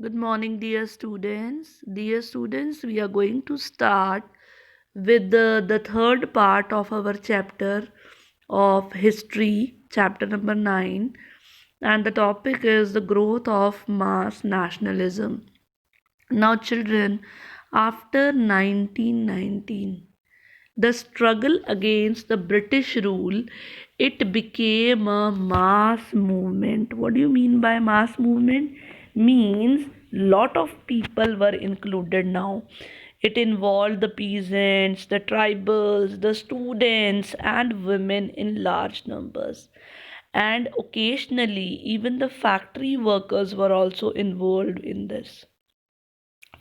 Good morning, dear students. Dear students, we are going to start with the third part of our chapter of history, chapter number 9, and the topic is the growth of mass nationalism. Now, children, after 1919, the struggle against the British rule, it became a mass movement. What do you mean by mass movement? Means lot of people were included now. It involved the peasants, the tribals, the students, and women in large numbers. And occasionally, even the factory workers were also involved in this.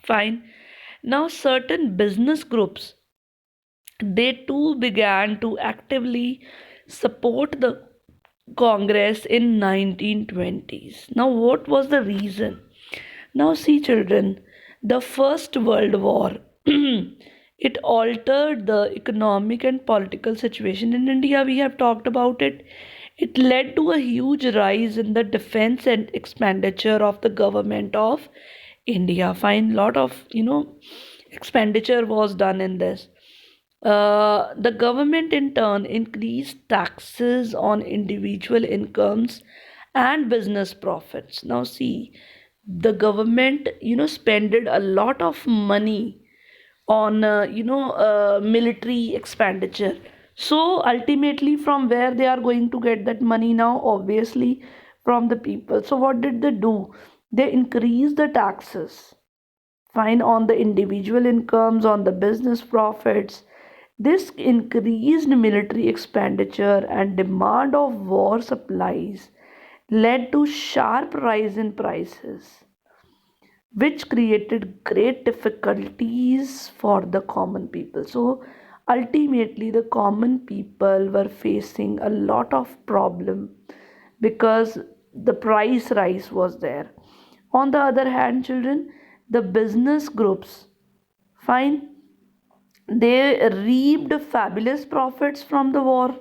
Fine. Now, certain business groups they too began to actively support the Congress in 1920s. Now, what was the reason? Now, see, children, the First World War it altered the economic and political situation in India. We have talked about it. It led to a huge rise in the defense and expenditure of the government of India. Fine, lot of expenditure was done in this. The government in turn increased taxes on individual incomes and business profits. Now, see, the government, spended a lot of money on, military expenditure. So, ultimately, from where they are going to get that money now? Obviously, from the people. So, what did they do? They increased the taxes fine on the individual incomes, on the business profits. This increased military expenditure and demand of war supplies led to sharp rise in prices, which created great difficulties for the common people. So ultimately the common people were facing a lot of problem because the price rise was there. On the other hand, children, the business groups, fine, they reaped fabulous profits from the war.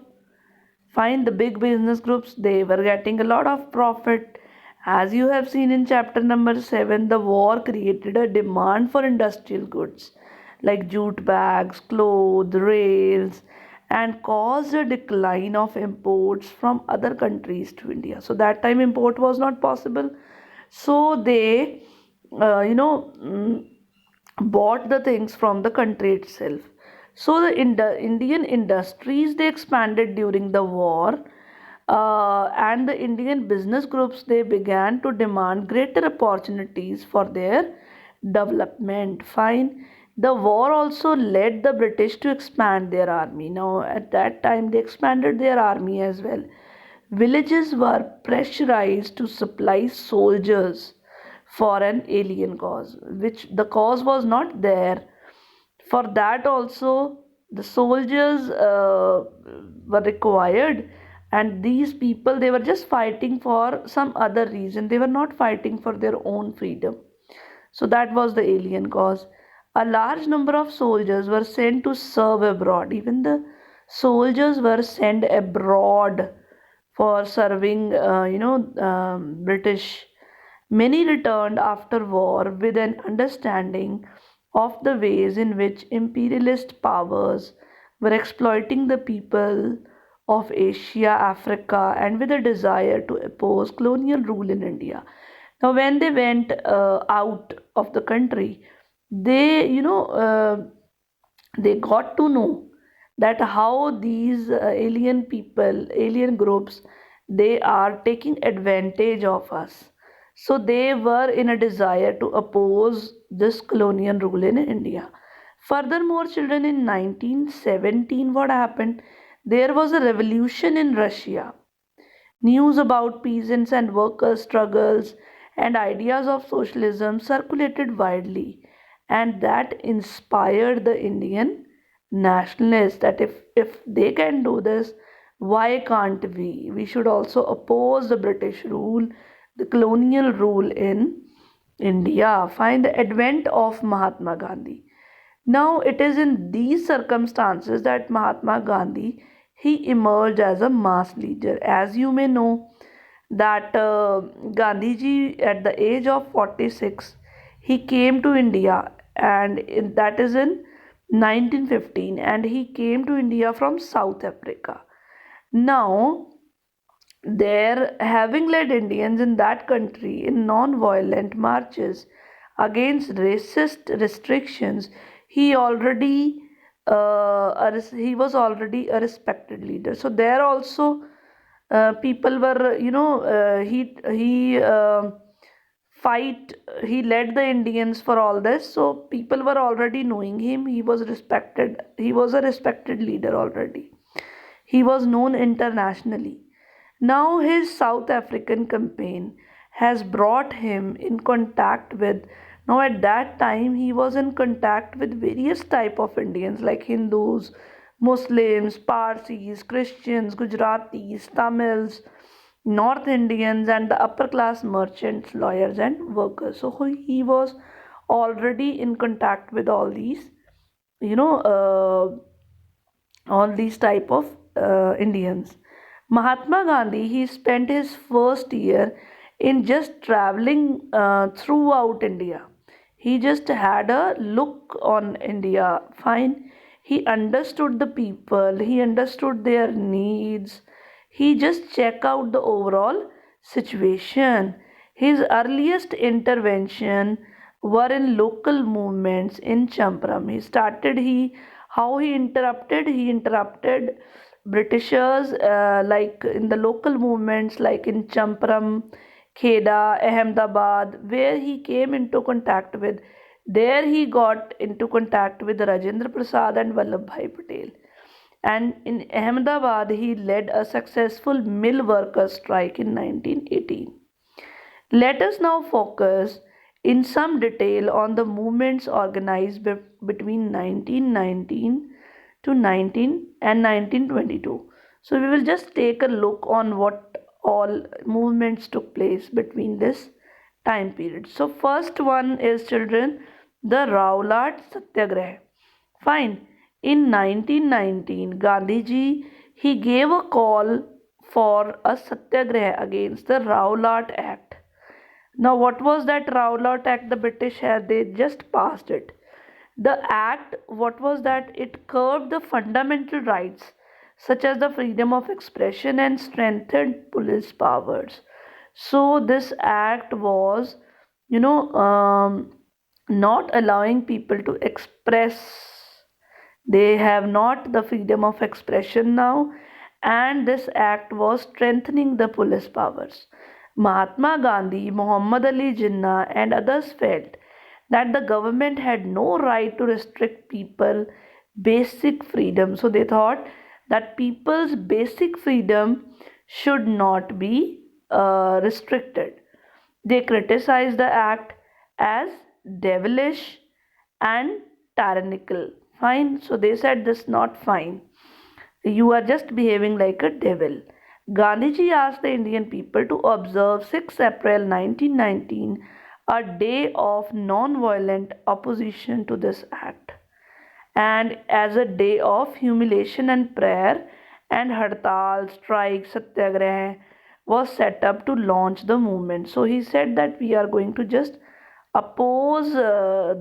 Fine, the big business groups, they were getting a lot of profit. As you have seen in chapter number 7, the war created a demand for industrial goods like jute bags, clothes, rails, and caused a decline of imports from other countries to India. So that time import was not possible. So they, uh, you know, mm, bought the things from the country itself. So the Indian industries they expanded during the war, and the Indian business groups they began to demand greater opportunities for their development. Fine. The war also led the British to expand their army. Now, at that time, they expanded their army as well. Villages were pressurized to supply soldiers for an alien cause, which the cause was not there. For that also, the soldiers were required, and these people they were just fighting for some other reason. They were not fighting for their own freedom. So that was the alien cause. A large number of soldiers were sent to serve abroad. Even the soldiers were sent abroad for serving, British. Many returned after war with an understanding of the ways in which imperialist powers were exploiting the people of Asia, Africa, and with a desire to oppose colonial rule in India. Now, when they went out of the country, they, they got to know that how these alien people, alien groups, they are taking advantage of us. So they were in a desire to oppose this colonial rule in India. Furthermore, children, in 1917, what happened? There was a revolution in Russia. News about peasants and workers' struggles and ideas of socialism circulated widely, and that inspired the Indian nationalists that if they can do this, why can't we? We should also oppose the British rule, the colonial rule in India. Find the advent of Mahatma Gandhi. Now it is in these circumstances that Mahatma Gandhi he emerged as a mass leader. As you may know, that Gandhiji, at the age of 46, he came to India, and that is in 1915, and he came to India from South Africa. Now, there, having led Indians in that country in non-violent marches against racist restrictions, he already he was already a respected leader. So there also people were, he fight he led the Indians for all this. So people were already knowing him. He was respected. He was a respected leader already. He was known internationally. Now his South African campaign has brought him in contact with, now at that time he was in contact with various type of Indians like Hindus, Muslims, Parsis, Christians, Gujaratis, Tamils, North Indians, and the upper class merchants, lawyers, and workers. So he was already in contact with all these, you know, all these type of Indians. Mahatma Gandhi, he spent his first year in just traveling throughout India. He just had a look on India. Fine. He understood the people. He understood their needs. He just checked out the overall situation. His earliest intervention were in local movements in Champram. He how he interrupted Britishers, like in the local movements like in Champram, Kheda, Ahmedabad, where he came into contact with. There he got into contact with Rajendra Prasad and Vallabhbhai Patel. And in Ahmedabad, he led a successful mill workers' strike in 1918. Let us now focus in some detail on the movements organized between 1919 to 1922. So we will just take a look on what all movements took place between this time period. So first one is, children, the Rowlatt Satyagraha. Fine. In 1919, Gandhiji, he gave a call for a satyagraha against the Rowlatt Act. Now, what was that Rowlatt Act? The British had they just passed it. The act, what was that? It curbed the fundamental rights such as the freedom of expression and strengthened police powers. So this act was, you know, not allowing people to express. They have not the freedom of expression now, and this act was strengthening the police powers. Mahatma Gandhi, Muhammad Ali Jinnah, and others felt that the government had no right to restrict people basic freedom. So they thought that people's basic freedom should not be restricted. They criticized the act as devilish and tyrannical. Fine. So they said this not fine. You are just behaving like a devil. Gandhiji asked the Indian people to observe 6 April 1919, a day of non-violent opposition to this act, and as a day of humiliation and prayer, and Hartal, strike, Satyagraha was set up to launch the movement. So he said that we are going to just oppose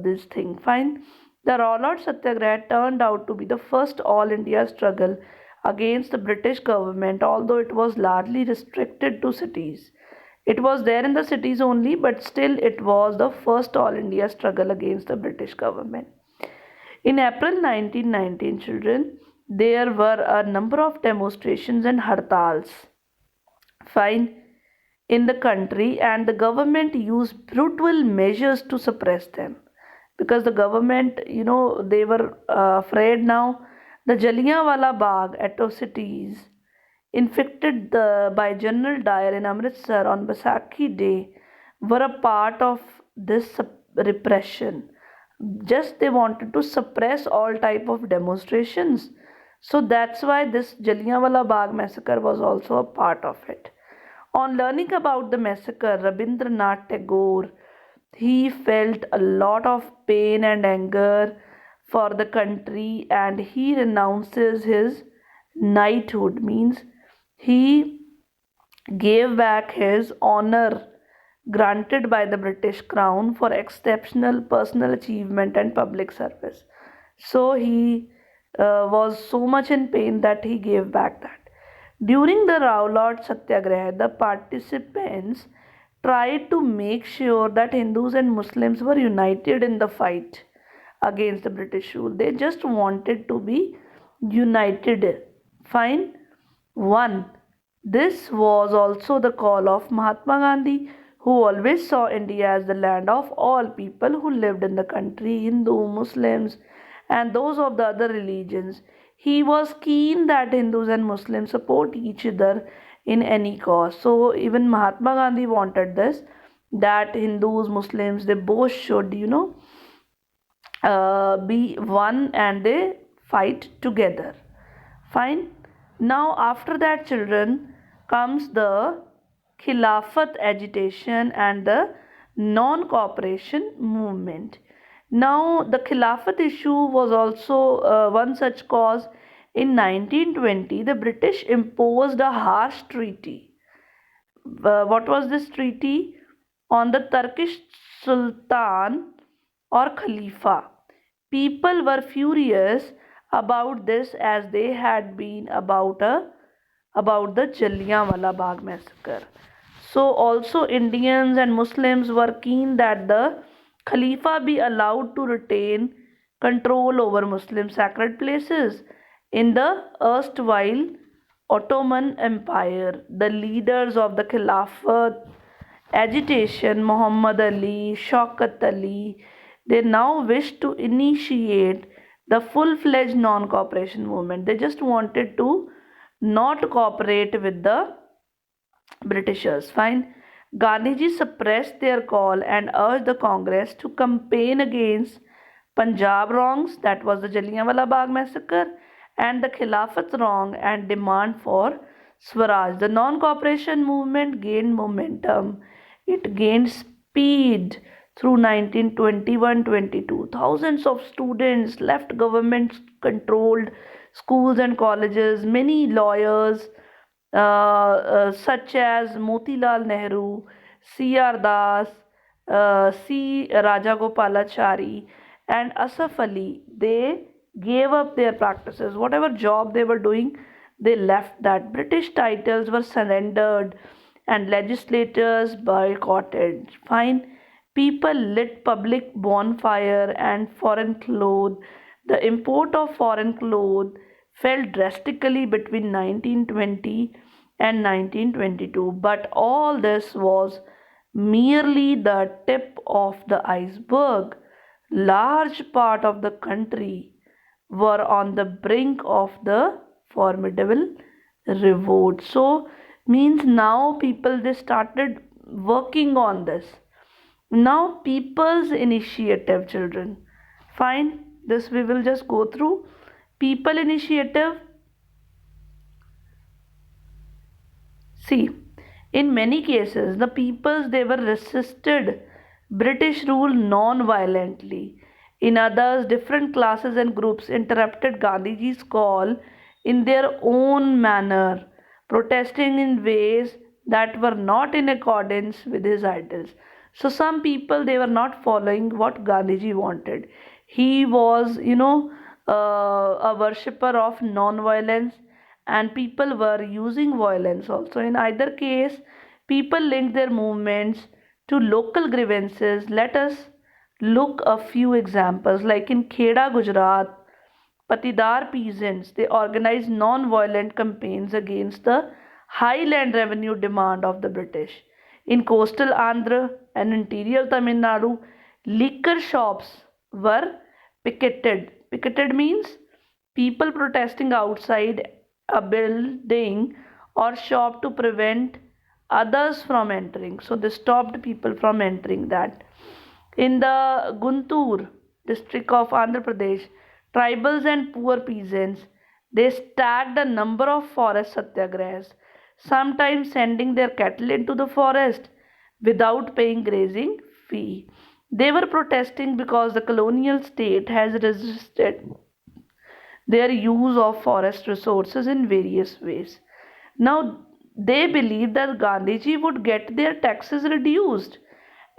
this thing. Fine. The Rollout Satyagraha turned out to be the first all India struggle against the British government, although it was largely restricted to cities. It was there in the cities only, but still it was the first all India struggle against the British government. In April 1919, children, there were a number of demonstrations and hartals. Fine. In the country, and the government used brutal measures to suppress them, because the government, they were afraid now. The Jallianwala Bagh atrocities inflicted by General Dyer in Amritsar on Baisakhi Day were a part of this repression. Just they wanted to suppress all type of demonstrations. So that's why this Jallianwala Bagh massacre was also a part of it. On learning about the massacre, Rabindranath Tagore, he felt a lot of pain and anger for the country, and he renounces his knighthood, means he gave back his honor granted by the British Crown for exceptional personal achievement and public service. So he was so much in pain that he gave back that. During the Rowlatt Satyagraha, the participants tried to make sure that Hindus and Muslims were united in the fight against the British rule. They just wanted to be united. Fine. One. This was also the call of Mahatma Gandhi, who always saw India as the land of all people who lived in the country, Hindu, Muslims, and those of the other religions. He was keen that Hindus and Muslims support each other in any cause. So even Mahatma Gandhi wanted this, that Hindus, Muslims, they both should, be one and they fight together. Fine. Now, after that, children, comes the Khilafat agitation and the non cooperation movement. Now, the Khilafat issue was also one such cause. In 1920, the British imposed a harsh treaty. What was this treaty? On the Turkish Sultan or Khalifa. People were furious about this as they had been about the Jallianwala Bagh massacre. So also Indians and Muslims were keen that the Khalifa be allowed to retain control over Muslim sacred places in the erstwhile Ottoman Empire. The leaders of the Khilafat agitation, Muhammad Ali, Shaukat Ali, they now wish to initiate the full-fledged non-cooperation movement. They just wanted to not cooperate with the Britishers. Fine. Gandhiji suppressed their call and urged the Congress to campaign against Punjab wrongs, that was the Jallianwala Bagh massacre, and the Khilafat wrong and demand for Swaraj. The non cooperation movement gained momentum, it gained speed through 1921-22. Thousands of students left government controlled schools and colleges. Many lawyers, such as Motilal Nehru, C.R. Das, C. Rajagopalachari, and Asaf Ali, they gave up their practices. Whatever job they were doing, they left that. British titles were surrendered and legislators boycotted. Fine. People lit public bonfire and foreign clothes. The import of foreign clothes fell drastically between 1920 and 1922. But all this was merely the tip of the iceberg. Large part of the country were on the brink of the formidable revolt. So means now people they started working on this. Now people's initiative, children. Fine, this we will just go through. People initiative. See, in many cases, the peoples they were resisted British rule non-violently. In others, different classes and groups interrupted Gandhiji's call in their own manner, protesting in ways that were not in accordance with his ideals. So some people they were not following what Gandhiji wanted. He was, a worshipper of non-violence, and people were using violence also. In either case, people linked their movements to local grievances. Let us look a few examples. Like in Kheda, Gujarat, Patidar peasants they organized non-violent campaigns against the high land revenue demand of the British. In coastal Andhra and interior Tamil Nadu, liquor shops were picketed. Picketed means people protesting outside a building or shop to prevent others from entering. So they stopped people from entering that. In the Guntur district of Andhra Pradesh, tribals and poor peasants they stacked a number of forest satyagrahas, sometimes sending their cattle into the forest without paying grazing fee. They were protesting because the colonial state has resisted their use of forest resources in various ways. Now, They believed that Gandhiji would get their taxes reduced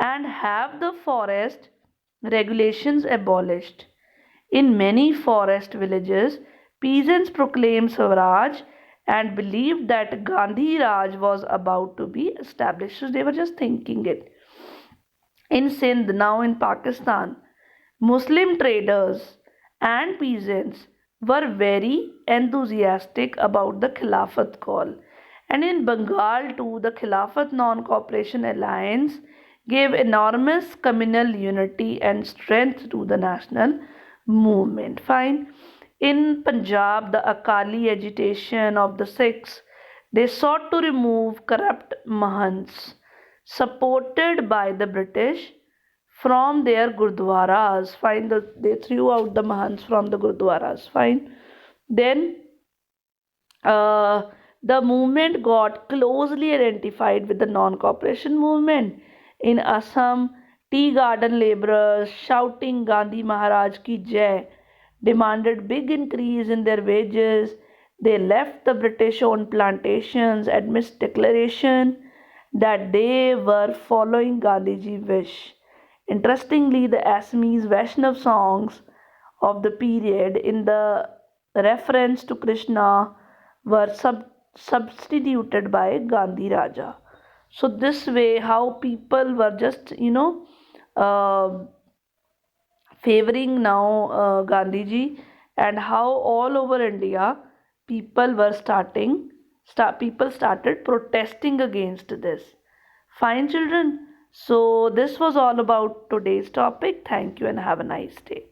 and have the forest regulations abolished. In many forest villages, peasants proclaimed Swaraj and believed that Gandhi Raj was about to be established. So they were just thinking it. In Sindh, now in Pakistan, Muslim traders and peasants were very enthusiastic about the Khilafat call. And in Bengal too, the Khilafat Non Cooperation Alliance gave enormous communal unity and strength to the national movement. Fine. In Punjab, the Akali agitation of the Sikhs, they sought to remove corrupt Mahants supported by the British from their gurdwaras. Fine, they threw out the Mahants from the gurdwaras. Fine. Then uh, the movement got closely identified with the non-cooperation movement. In Assam, tea garden laborers shouting Gandhi Maharaj ki jai demanded big increase in their wages. They left the British-owned plantations amidst declaration that they were following Gandhiji's wish. Interestingly, the Assamese Vaishnav songs of the period in the reference to Krishna were substituted by Gandhi Raja. So this way, how people were just uh, favoring now Gandhiji, and how all over India people were people started protesting against this. Fine, children. So this was all about today's topic. Thank you and have a nice day.